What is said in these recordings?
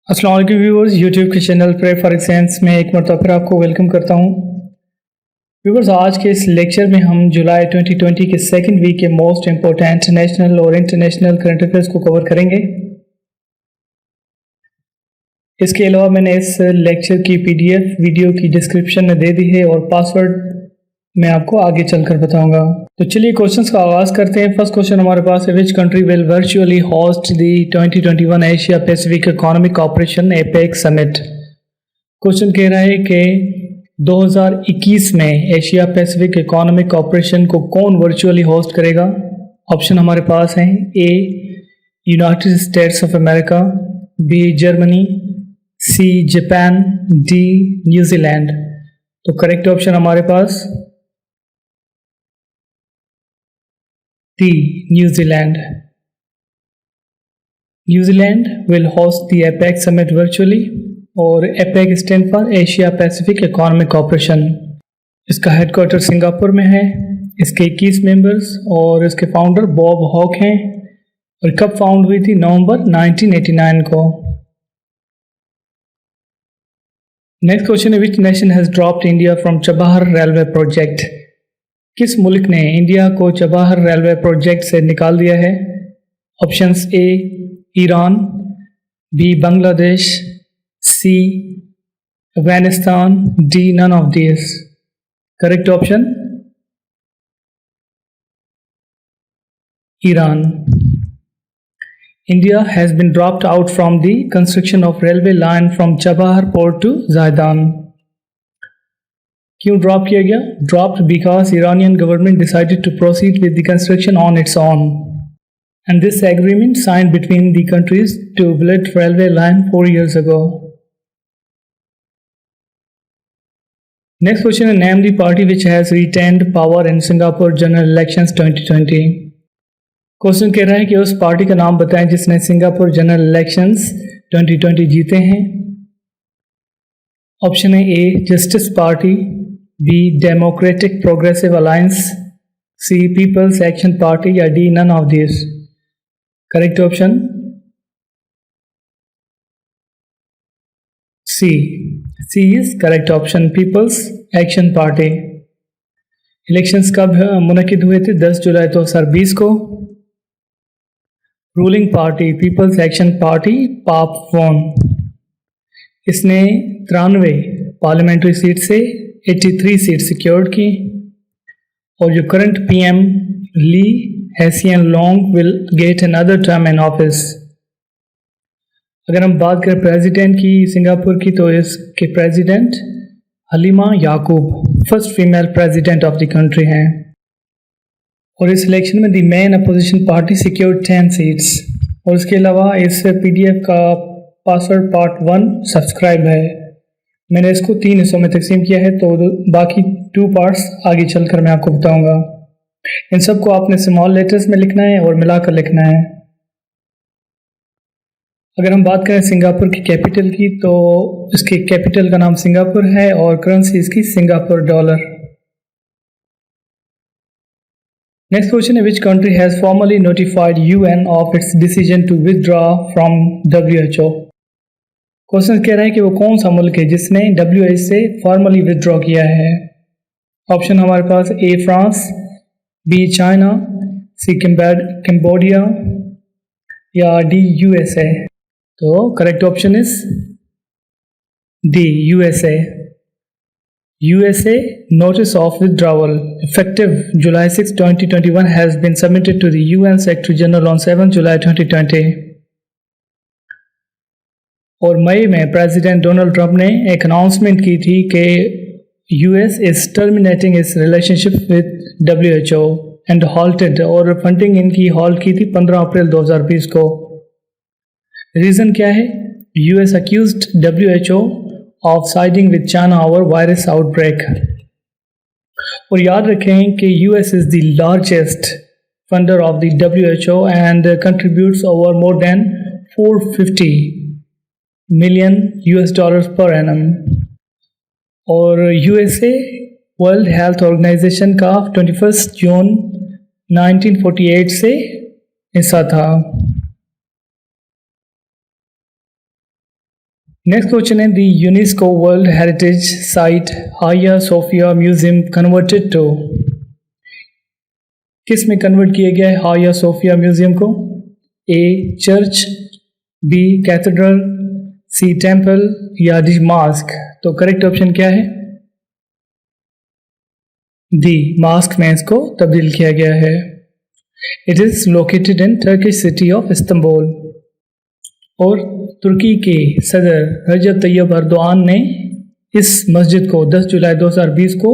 अस्सलाम वालेकुम viewers, YouTube के चैनल प्रे फॉर एक्सेलेंस में एक मरतबा फिर आपको वेलकम करता हूँ। व्यूअर्स, आज के इस लेक्चर में हम जुलाई 2020 के सेकंड वीक के मोस्ट इंपॉर्टेंट नेशनल और इंटरनेशनल करंट अफेयर्स को कवर करेंगे। इसके अलावा मैंने इस लेक्चर की PDF वीडियो की डिस्क्रिप्शन में दे दी है और पासवर्ड मैं आपको आगे चलकर बताऊंगा। तो चलिए क्वेश्चंस का आगाज करते हैं। फर्स्ट क्वेश्चन हमारे पास है, which country will virtually host the 2021 Asia Pacific economic corporation APEC summit. Question कह रहा है कि 2021 में एशिया पैसिफिक इकोनॉमिक कॉर्पोरेशन को कौन वर्चुअली होस्ट करेगा। ऑप्शन हमारे पास हैं, A United States of America, B Germany, C Japan, D New Zealand. तो करेक्ट ऑप्शन हमारे पास D New Zealand. New Zealand will host the APEC summit virtually और APEC stand for Asia Pacific economic corporation. इसका headquarter Singapore में है। इसके 21 members और इसके फाउंडर बॉब हॉक हैं और कब फाउंड हुई थी? नवंबर 1989 को। नेक्स्ट क्वेश्चन है, which nation has dropped India from Chabahar railway project. किस मुल्क ने इंडिया को चबाहर रेलवे प्रोजेक्ट से निकाल दिया है? Options A Iran, B Bangladesh, C Afghanistan, D none of this. Correct option Iran. India has been dropped out from the construction of railway line from Chabahar port to Zaidan. क्यों drop किया गया? Dropped because Iranian government decided to proceed with the construction on its own. And this agreement signed between the countries to build railway line 4 years ago. Next question is, name the party which has retained power in Singapore general elections 2020. Question कह रहा है कि उस party का नाम बताएं जिसने Singapore general elections 2020 जीते हैं। ऑप्शन है, A Justice Party, B Democratic Progressive Alliance, C People's Action Party या D none of this. Correct option C is correct option, People's Action Party. Elections कब मुनक्किद हुए थे? 10 जुलाई 2020 को। Ruling party People's Action Party PAP won. इसने 93 parliamentary seat से 83 seat secured की और जो current PM Lee Hsien Loong will get another term in office. अगर हम बात करें प्रेसिडेंट की सिंगापुर की, तो इसके president Halima Yacob first female president of the country हैं। और इस इलेक्शन में the main opposition party secured 10 seats. और इसके अलावा इस PDF का पासवर्ड पार्ट 1 सब्सक्राइब है। मैंने इसको 3 हिस्सों में तकसीम किया है, तो बाकी 2 पार्ट्स आगे चलकर मैं आपको बताऊंगा। इन सबको आपने स्मॉल लेटर्स में लिखना है और मिलाकर लिखना है। अगर हम बात करें सिंगापुर की कैपिटल की, तो इसके कैपिटल का नाम सिंगापुर है और करेंसी इसकी सिंगापुर डॉलर। Next question है, which country has formally notified UN of its decision to withdraw from WHO? Question कह रहा है कि वो कौन सा मुल्क है जिसने WHO से फॉर्मली विदड्रॉ किया है। ऑप्शन हमारे पास, A France, B China, C Cambodia या डी USA। तो correct option is D USA. USA notice of withdrawal effective July 6, 2021 has been submitted to the UN Secretary General on 7 July 2020. और मई में president Donald Trump ने एक announcement की थी कि US is terminating its relationship with WHO and halted, और funding इनकी halt की थी 15 अप्रैल 2020 को। रीज़न क्या है? US accused WHO of siding with China over virus outbreak. और याद रखें कि US is the largest funder of the WHO and contributes over more than $450 million per annum. और USA वर्ल्ड हेल्थ ऑर्गेनाइजेशन का 21 जून 1948 से हिस्सा था। नेक्स्ट क्वेश्चन है the UNESCO world heritage site हाया सोफिया म्यूजियम कन्वर्टेड टू, किस में convert किया गया है हाया सोफिया म्यूजियम को? ए चर्च, बी कैथेड्रल, सी टेम्पल या डी मास्क? तो करेक्ट ऑप्शन क्या है? डी मास्क में इसको तब्दील किया गया है। It is located in Turkish city of Istanbul. और तुर्की के सदर रजब तैयब अर्दोआन ने इस मस्जिद को 10 जुलाई 2020 को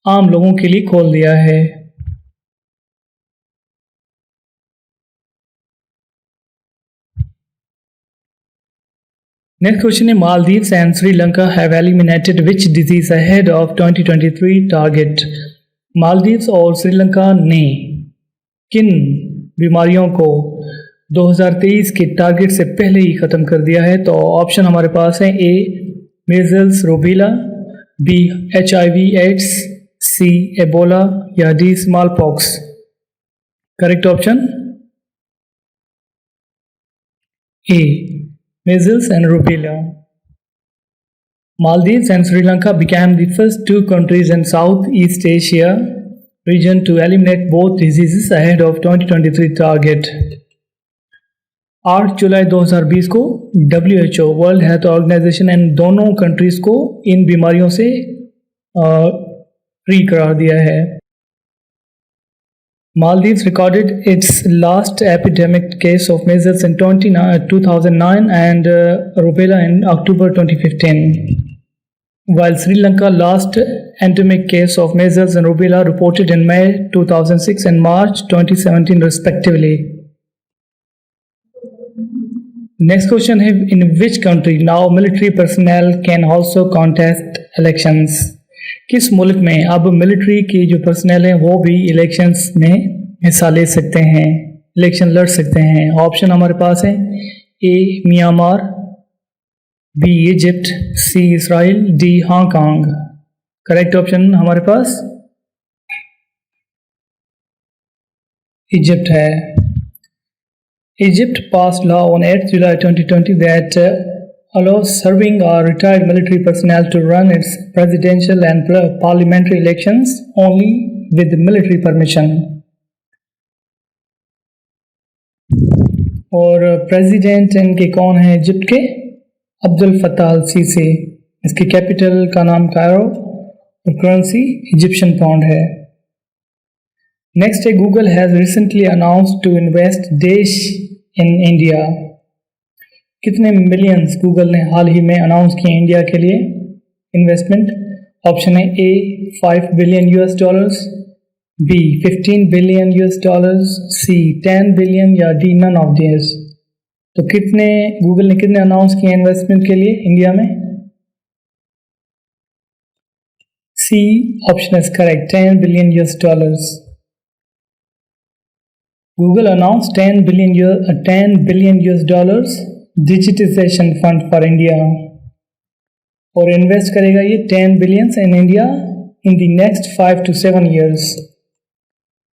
आम लोगों के लिए खोल दिया है। नेक्स्ट क्वेश्चन है Maldives and Sri Lanka have eliminated which disease ahead of 2023 target. Maldives और श्रीलंका ने किन बीमारियों को 2023 के टारगेट से पहले ही ख़त्म कर दिया है? तो ऑप्शन हमारे पास है A measles rubella, B HIV AIDS, C Ebola या D small pox? Correct option A measles and rubella. Maldives and Sri Lanka became the first two countries in Southeast Asia region to eliminate both diseases ahead of 2023 target. 8 जुलाई 2020 को WHO world health organisation इन दोनों countries को इन बीमारियों से free करार दिया है। Maldives recorded its last epidemic case of measles in 2009 and rubella in October 2015, while Sri Lanka last endemic case of measles and rubella reported in May 2006 and March 2017 respectively. Next question है in which country now military personnel can also contest elections? किस मुल्क में अब military के जो personal हैं वो भी इलेक्शंस में हिस्सा ले सकते हैं, इलेक्शन लड़ सकते हैं? ऑप्शन हमारे पास है A Myanmar, B Egypt, C Israel, D Hong Kong? Correct option हमारे पास इजिप्ट है। Egypt pass law on 8 July 2020 that allows serving or retired military personnel to run its presidential and parliamentary elections only with military permission. और president इनके कौन है Egypt के? Abdel Fattah al Sisi. इसकी capital का नाम Cairo और currency Egyptian pound है। नेक्स्ट है Google has recently announced to invest देश इन इंडिया। कितने मिलियंस गूगल ने हाल ही में अनाउंस किए इंडिया के लिए इन्वेस्टमेंट? ऑप्शन है A 5 billion US$, B 15 billion US$, C 10 billion या डी नन ऑफ दिस? तो कितने गूगल ने कितने अनाउंस किए इन्वेस्टमेंट के लिए इंडिया में? C option is correct, 10 billion US$. Google announce 10 billion US$ digitisation fund for India और इन्वेस्ट करेगा ये 10 billions in India in the next 5 to 7 years।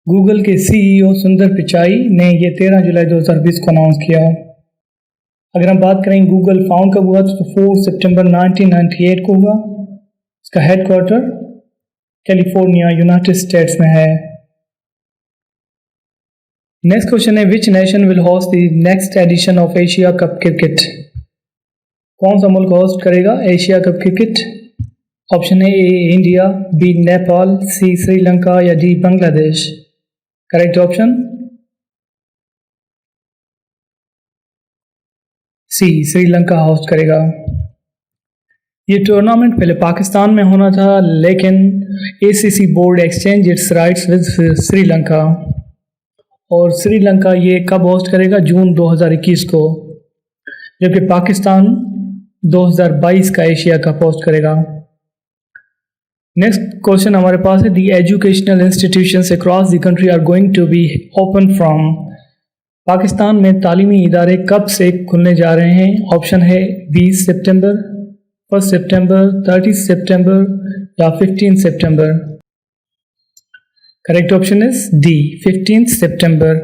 Google के CEO सुंदर पिचाई ने ये 13 जुलाई 2020 को अनाउंस किया। अगर हम बात करें गूगल फाउंड कब हुआ तो 4 सितंबर 1998 को हुआ। इसका हेडक्वार्टर कैलिफोर्निया यूनाइटेड स्टेट्स में है। नेक्स्ट क्वेश्चन है which nation will host the next edition of Asia cup cricket? कौन सा मुल्क होस्ट करेगा एशिया कप क्रिकेट? ऑप्शन है A India, B Nepal, C Sri Lanka या D Bangladesh? Correct option C Sri Lanka host करेगा। ये टूर्नामेंट पहले पाकिस्तान में होना था लेकिन ACC board exchange it's rights with Sri Lanka और श्रीलंका ये कब होस्ट करेगा? जून 2021 को, जबकि पाकिस्तान 2022 का एशिया कप होस्ट करेगा। नेक्स्ट क्वेश्चन हमारे पास है the educational institutions across the country are going to be open from. Pakistan में तालीमी इदारे कब से खुलने जा रहे हैं? ऑप्शन है 20 सितंबर, 1 सितंबर, 30 सितंबर या 15 सितंबर? करेक्ट ऑप्शन इज डी 15 सितंबर।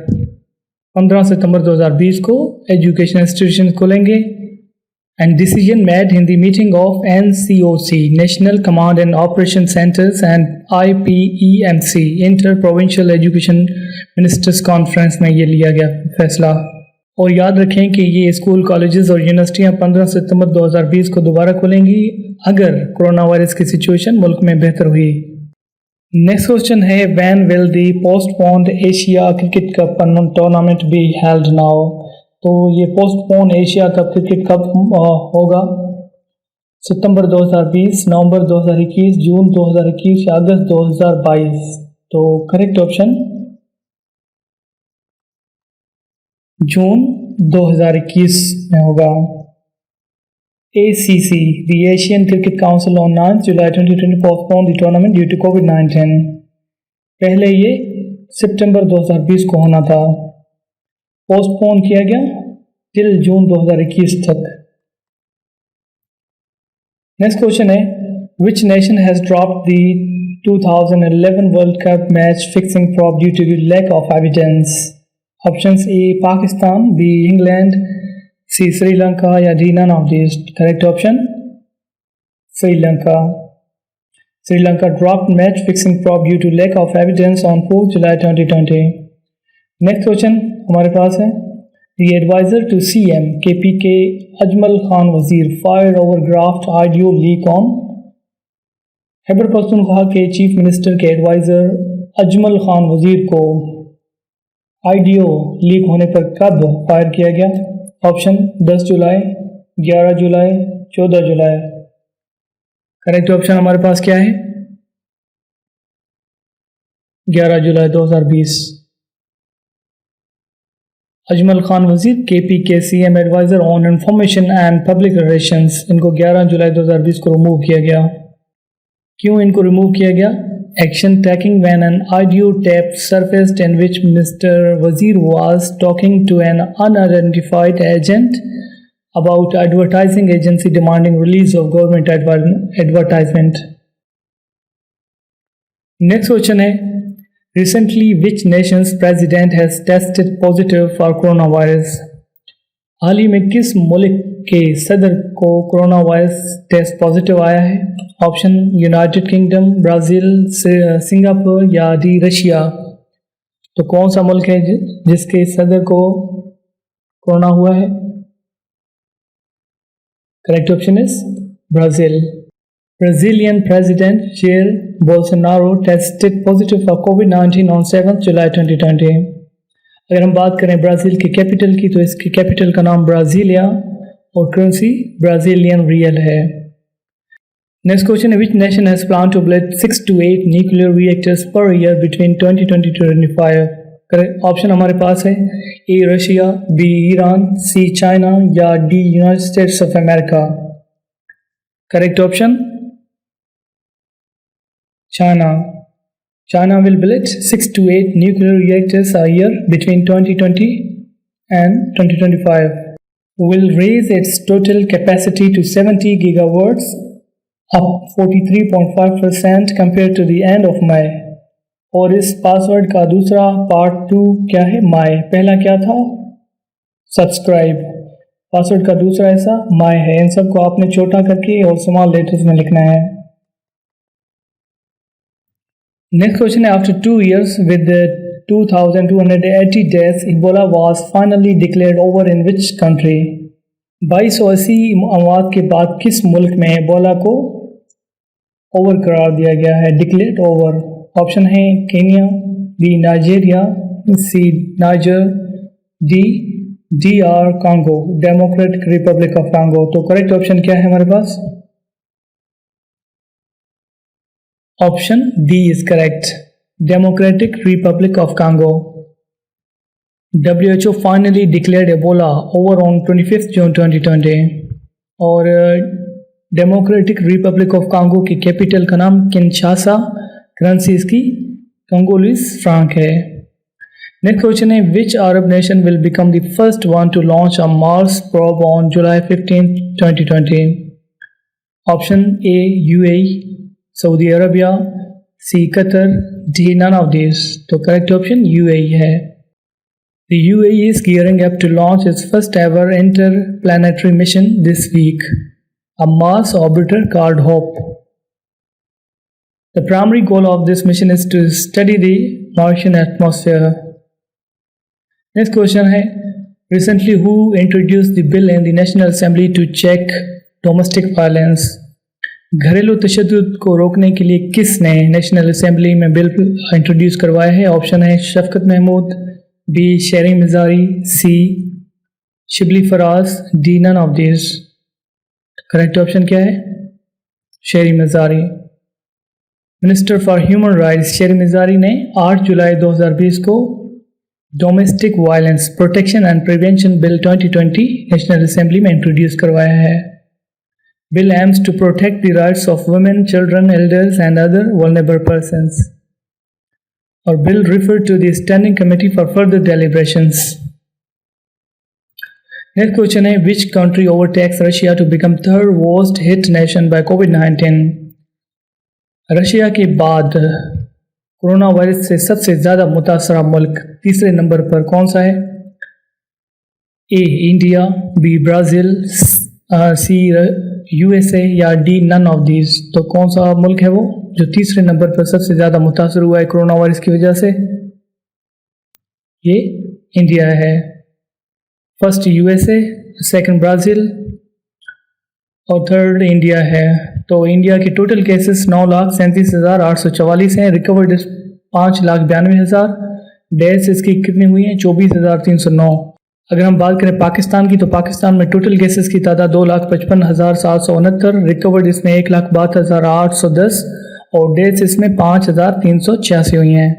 15 सितंबर 2020 को एजुकेशन इंस्टीट्यूशन खुलेंगे and decision made in the meeting of NCOC, National Command and Operation Centers, and IPEMC, Inter-Provincial Education Ministers Conference में ये लिया गया फैसला। और याद रखें कि ये स्कूल, कॉलेजेस और यूनिवर्सिटियां 15 सितंबर 2020 को दोबारा खुलेंगी अगर कोरोना वायरस की सिचुएशन मुल्क में बेहतर हुई। नेक्स्ट क्वेश्चन है, when will the postponed Asia cricket cup tournament be held now. तो ये postpone Asia cup cricket cup होगा सितंबर 2020, नवंबर 2021, जून 2021 या अगस्त 2022। तो करेक्ट ऑप्शन जून 2021 में होगा। ACC, the Asian Cricket Council on 9 July 2020 postponed the tournament due to COVID-19। पहले ये सितंबर 2020 को होना था, पोस्टपोन किया गया टिल जून 2021 तक। नेक्स्ट क्वेश्चन है, which nation has dropped the 2011 world cup match fixing probe due to the lack of evidence. Options A Pakistan, B England, C Sri Lanka या D none of this. Correct option Sri Lanka. Sri Lanka dropped match fixing probe due to lack of evidence on 4 July 2020। Next question हमारे पास है, the adviser to CM KPK Ajmal Khan Wazir fire over graft audio leak on. Khyber Pakhtunkhwa के chief minister के adviser Ajmal Khan वजीर को audio leak होने पर कब फायर किया गया। ऑप्शन 10 जुलाई, 11 जुलाई, 14 जुलाई। करेक्ट ऑप्शन हमारे पास क्या है, 11 जुलाई 2020। Ajmal Khan Wazir KPK CM advisor on information and public relations, इनको 11 जुलाई 2020 को रिमूव किया गया। क्यों इनको रिमूव किया गया? Action taking when an audio tape surfaced in which mister Wazir was talking to an unidentified agent about advertising agency demanding release of government advertisement. Next question है, recently which nation's president has tested positive for coronavirus। हाल ही में किस मुल्क के सदर को corona virus test positive आया है। Option United kingdom, Brazil, Singapore या डी रशिया। तो कौन सा मुल्क है जिसके सदर को कोरोना हुआ है? Correct option is Brazil. Brazilian President Jair Bolsonaro tested positive for COVID-19 on 7 July 2020। अगर हम बात करें ब्राज़ील की कैपिटल की, तो इसकी कैपिटल का नाम ब्राज़ीलिया और करेंसी ब्राज़ीलियन रियल है। नेक्स्ट क्वेश्चन है, which nation has plan to build 6 to 8 nuclear reactors per year between 2020 to 2025। Option हमारे पास है, A Russia, B Iran, C China या D United States of America. Correct option China. China will build 6 to 8 nuclear reactors a year between 2020 and 2025. Will raise its total capacity to 70 gigawatts, up 43.5% compared to the end of May। और इस password का दूसरा part 2 क्या है? My. पहला क्या था? Subscribe. Password का दूसरा हिस्सा माय है। इन सबको आपने छोटा करके और स्मॉल लेटर्स में लिखना है। Next question, after 2 years with the 2,280 deaths, Ebola was finally declared over in which country? 2280 अमवात के बाद किस मुल्क में एबोला को ओवर करार दिया गया है, डिक्लेयर्ड ओवर? ऑप्शन है Kenya, B Nigeria, C Niger, D DR Congo, democratic republic of Congo. तो करेक्ट ऑप्शन क्या है हमारे पास? Option D is correct. Democratic Republic of Congo. WHO finally declared Ebola over on 25th June 2020। और democratic republic of Congo की capital का नाम Kinshasa, currency इसकी Congolese franc है। नेक्स्ट क्वेश्चन है, which Arab nation will become the first one to launch a Mars probe on July 15, 2020? Option A UAE, Saudi Arabia, C Qatar, D none of this. तो correct option UAE है। The UAE is gearing up to launch its first ever interplanetary mission this week, a Mars orbiter called Hope. The primary goal of this mission is to study the Martian atmosphere. Next question है, recently who introduced the bill in the National Assembly to check domestic violence? घरेलू तशद्दुद को रोकने के लिए किसने national assembly में bill introduce करवाया है? ऑप्शन है Shafqat Mahmood, B Sheri Mazari, C Shibli Faraz, D none of this. Correct option क्या है? Sheri Mazari. Minister for human rights Sheri Mazari ने 8 जुलाई 2020 को domestic violence protection and prevention bill 2020 national assembly में इंट्रोड्यूस करवाया है। Bill aims to protect the rights of women, children, elders and other vulnerable persons. और bill refer to the standing committee for further deliberations. Next question है, which country overtakes Russia to become third worst hit nation by कोविड-19? Russia के बाद corona virus से सबसे ज़्यादा मुतासरा मुल्क तीसरे नंबर पर कौन सा है? A India, B Brazil, C USA या डी नन ऑफ दीज। तो कौन सा मुल्क है वो जो तीसरे नंबर पर सबसे ज़्यादा मुतासर हुआ है कोरोना वायरस की वजह से? ये इंडिया है। फर्स्ट यूएसए, सेकंड ब्राज़ील और थर्ड इंडिया है। तो इंडिया के टोटल केसेस 9,37,844 हैं, रिकवर्ड 5,92,000, डेथ्स इसकी कितनी हुई हैं? 24,309। अगर हम बात करें पाकिस्तान की, तो पाकिस्तान में टोटल केसेस की तादाद 2,55,769, रिकवर्ड इसमें 1,62,810 और डेथ्स इसमें 5,386 हुई हैं।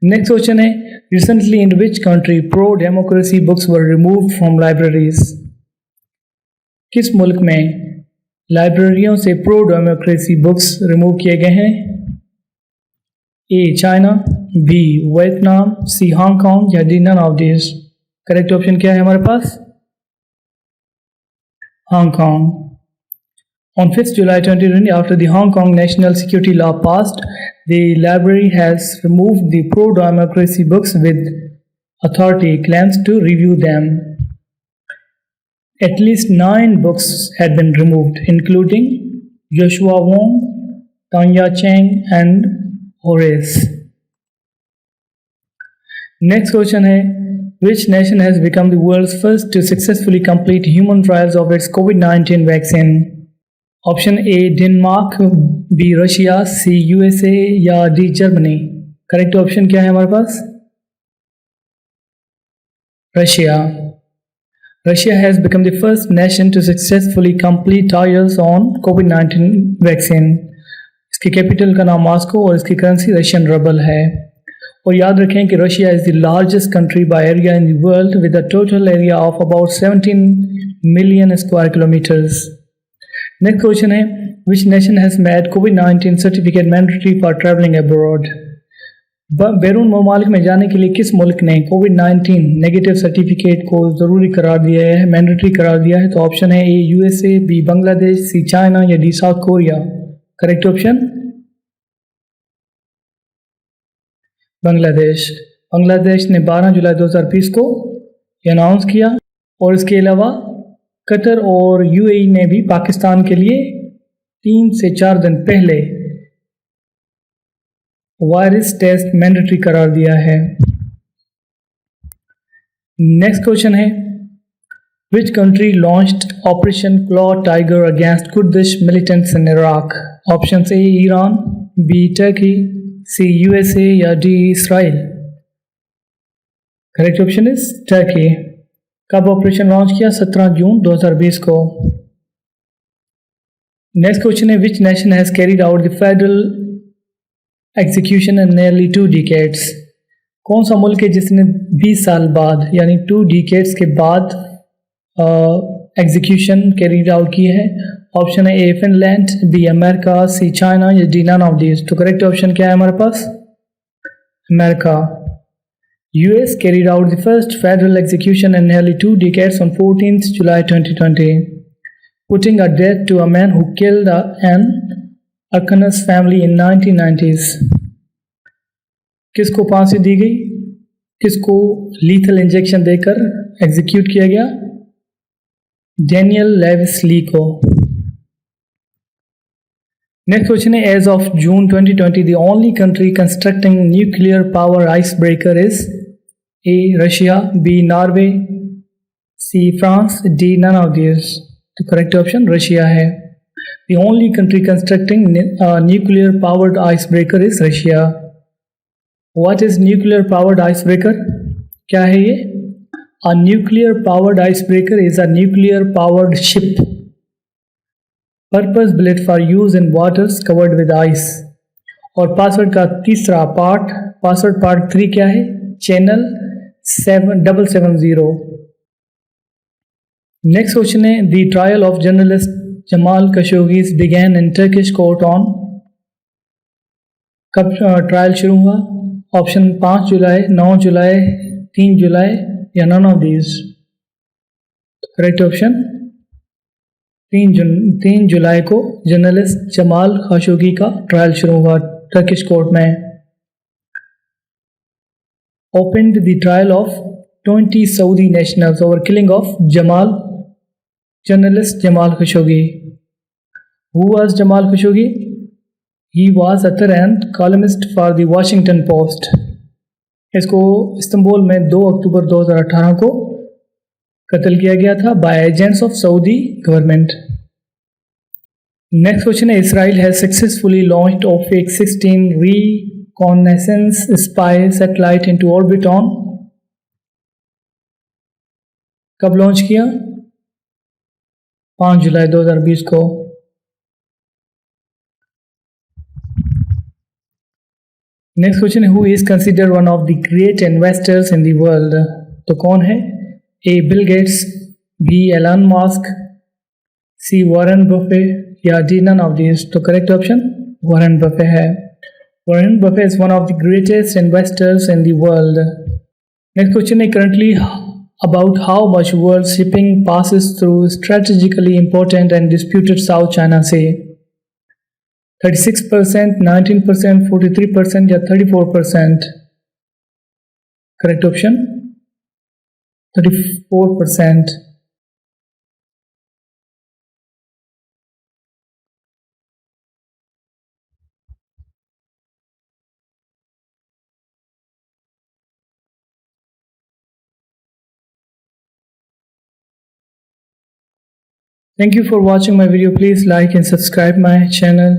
नेक्स्ट क्वेश्चन है, recently in which country pro democracy books were removed from libraries? किस मुल्क में लाइब्रेरियों से प्रो डेमोक्रेसी बुक्स रिमूव किए गए हैं? A China, B Vietnam, C Hong Kong या D none of this. Correct option क्या है हमारे पास? Hong Kong. On 5th July 2020, after the Hong Kong national security law passed, the library has removed the pro-democracy books with authority claims to review them. At least 9 books had been removed, including Joshua Wong, Tanya Cheng, and Horace. Next question है, which nation has become the world's first to successfully complete human trials of its COVID-19 vaccine? Option A Denmark, B Russia, C USA या D Germany. Correct option क्या है हमारे पास? Russia. Russia has become the first nation to successfully complete trials on कोविड-19 vaccine. इसकी capital का नाम Moscow और इसकी करेंसी रशियन रबल है। और याद रखें कि Russia is the largest country by area in the world with a total area of about 17 million square kilometres. Next question है, विच नेशन हैज़ मेड कोविड-19 certificate mandatory for travelling abroad? बैरून ममालिक में जाने के लिए किस मुल्क ने कोविड-19 नेगेटिव सर्टिफिकेट को ज़रूरी करार दिया है, मैंडेटरी करार दिया है? तो ऑप्शन है A USA, B Bangladesh, C China या D South Korea. Correct option Bangladesh. Bangladesh ने 12 जुलाई 2020 को अनाउंस किया। और इसके अलावा कतर और यूएई ने भी पाकिस्तान के लिए 3 से 4 दिन पहले वायरस टेस्ट मैंडेटरी करार दिया है। नेक्स्ट क्वेश्चन है, which country launched operation claw tiger against Kurdish militants in Iraq? Option A Iran, B Turkey, C USA या D Israel. Correct option is Turkey. कब ऑपरेशन लॉन्च किया? 17 जून 2020 को। Next question है, which nation has carried out the federal execution in nearly 2 decades? कौन सा मुल्क है जिसने 20 साल बाद यानी 2 डिकेड्स के बाद एग्जीक्यूशन कैरीड आउट की है? ऑप्शन है ए फिनलैंड, बी अमेरिका, सी चाइना या डी नन ऑफ दिस। तो करेक्ट ऑप्शन क्या है हमारे पास? America. US carried out the first federal execution in nearly 2 decades on 14th July 2020, putting a death to a man who killed an Arkansas family in 1990s. किसको फांसी दी गई? किसको lethal injection देकर execute किया गया? डेनियल लेविस ली को। Next question है, as of June 2020 the only country constructing nuclear power icebreaker is A Russia, B Norway, C France, D none of this. तो करेक्ट ऑप्शन रशिया है। The only country constructing nuclear powered icebreaker is Russia. What is nuclear powered icebreaker? क्या है ये? A nuclear powered icebreaker is a nuclear powered ship purpose built for use in waters covered with ice. और password का तीसरा part, password part 3 क्या है? Channel 770। Next question है, the trial of journalist Jamal Khashoggi began in Turkish court on. कब trial शुरू हुआ? Option 5 जुलाई, 9 जुलाई, 3 July या none of these. Correct option 3 जुलाई को जर्नलिस्ट जमाल खशोगी का ट्रायल शुरू हुआ टर्किश कोर्ट में। Opened the trial of 20 Saudi nationals over killing of journalist Jamal Khashoggi. Who was Jamal Khashoggi? He was author and columnist for the Washington Post. इसको Istanbul में 2 अक्टूबर 2018 को कत्ल किया गया था by agents of Saudi government. Next question है, Israel has successfully launched F-16 reconnaissance spy satellite into orbit on। कब लॉन्च किया? 5 जुलाई 2020 को। नेक्स्ट क्वेश्चन है, who is consider one of the great investors in the world. तो कौन है? A Bill Gates, B Elon Musk, C Warren Buffett या D none of this. तो करेक्ट ऑप्शन वॉरेन बफे है। Warren Buffett is one of the greatest investors in the world. Next question है, currently about how much world shipping passes through strategically important and disputed South China Sea. 36%, 19%, 43% या 34%। Correct option 34%। Thank you for watching my video. Please like and subscribe my channel.